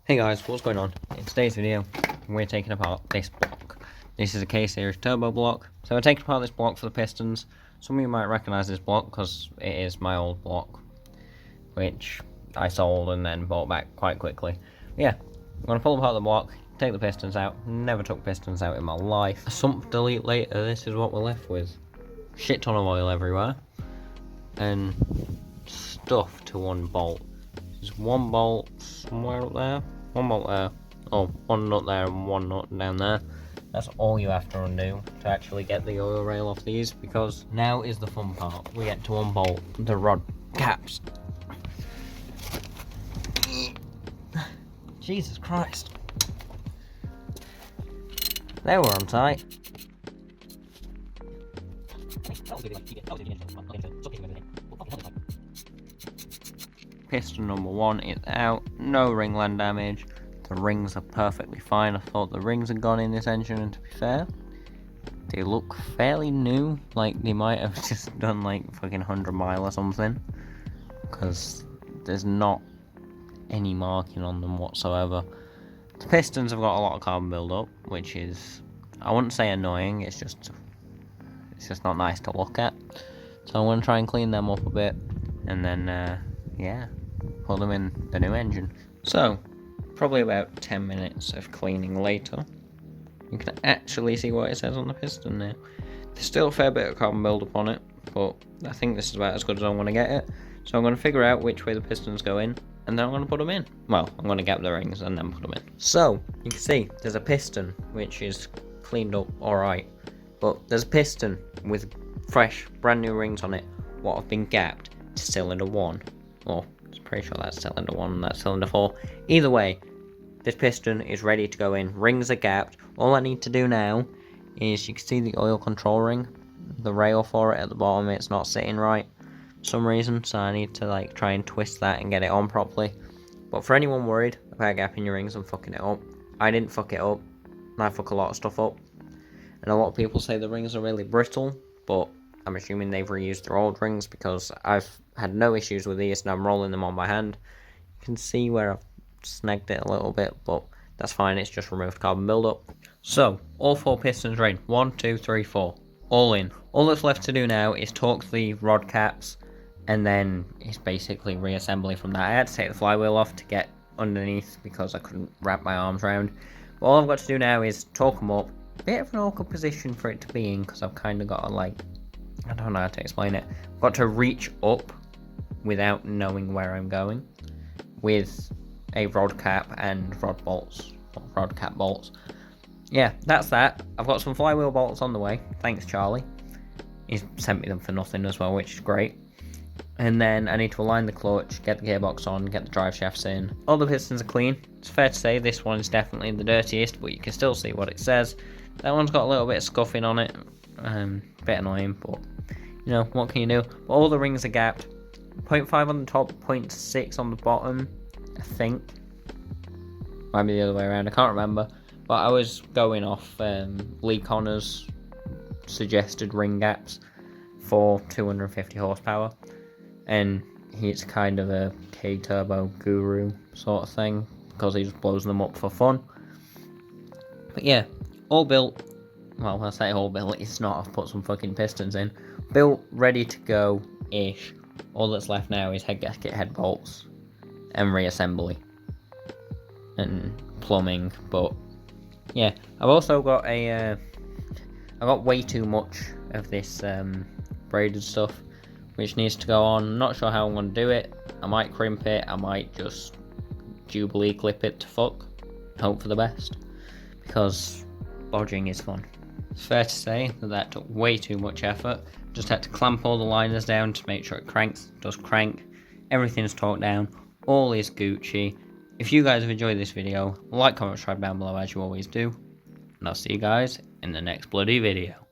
Hey guys, what's going on? In today's video, we're taking apart this block. This is a K-Series turbo block. So we're taking apart this block for the pistons. Some of you might recognise this block because it is my old block, which I sold and then bought back quite quickly. But yeah, I'm going to pull apart the block, take the pistons out. Never took pistons out in my life. A sump delete later, this is what we're left with. Shit ton of oil everywhere. And stuff to one bolt. There's one bolt somewhere up there. One bolt there, oh, one nut there and one nut down there. That's all you have to undo to actually get the oil rail off these, because now is the fun part. We get to unbolt the rod caps. Jesus Christ. They were on tight. Piston number 1 is out, no ringland damage. The rings are perfectly fine. I thought the rings had gone in this engine, and to be fair, they look fairly new, like they might have just done like fucking 100 mile or something, because there's not any marking on them whatsoever. The pistons have got a lot of carbon build-up, which is, I wouldn't say annoying, it's just not nice to look at. So I'm going to try and clean them up a bit, and then yeah, put them in the new engine. So, probably about 10 minutes of cleaning later, you can actually see what it says on the piston now. There's still a fair bit of carbon build-up on it, but I think this is about as good as I want to get it. So I'm going to figure out which way the pistons go in, and then I'm going to put them in. Well, I'm going to gap the rings and then put them in. So, you can see there's a piston, which is cleaned up alright, but there's a piston with fresh, brand new rings on it, what have been gapped to cylinder 1. Or, I'm pretty sure that's cylinder 1 and that's cylinder 4. Either way, this piston is ready to go in. Rings are gapped. All I need to do now is, you can see the oil control ring, the rail for it at the bottom, it's not sitting right for some reason, so I need to like try and twist that and get it on properly. But for anyone worried about gapping your rings and fucking it up, I didn't fuck it up. I fuck a lot of stuff up. And a lot of people say the rings are really brittle, but I'm assuming they've reused their old rings, because I've had no issues with these and I'm rolling them on by hand. You can see where I've snagged it a little bit, but that's fine, it's just removed carbon buildup. So, all 4 pistons are in. 1, 2, 3, 4. All in. All that's left to do now is torque the rod caps, and then it's basically reassembly from that. I had to take the flywheel off to get underneath because I couldn't wrap my arms around. But all I've got to do now is torque them up. Bit of an awkward position for it to be in, because I've kind of got to like, I don't know how to explain it. I've got to reach up without knowing where I'm going with a rod cap and rod bolts, or rod cap bolts. Yeah, that's that. I've got some flywheel bolts on the way. Thanks, Charlie. He's sent me them for nothing as well, which is great. And then I need to align the clutch, get the gearbox on, get the drive shafts in. All the pistons are clean. It's fair to say this one is definitely the dirtiest, but you can still see what it says. That one's got a little bit of scuffing on it. Bit annoying, but you know, what can you do? But all the rings are gapped. 0.5 on the top, 0.6 on the bottom, I think. Might be the other way around, I can't remember. But I was going off Lee Connor's suggested ring gaps for 250 horsepower. And he's kind of a K-turbo guru sort of thing, because he just blows them up for fun. But yeah, all built. Well, I say all built, it's not. I've put some fucking pistons in. Built, ready to go-ish. All that's left now is head gasket, head bolts, and reassembly. And plumbing, but yeah. I've also got I got way too much of this braided stuff, which needs to go on. I'm not sure how I'm going to do it. I might crimp it, I might just Jubilee clip it to fuck. Hope for the best, because bodging is fun. It's fair to say that took way too much effort. Just had to clamp all the liners down to make sure it cranks. It does crank. Everything's torqued down. All is Gucci. If you guys have enjoyed this video, like, comment, subscribe down below as you always do. And I'll see you guys in the next bloody video.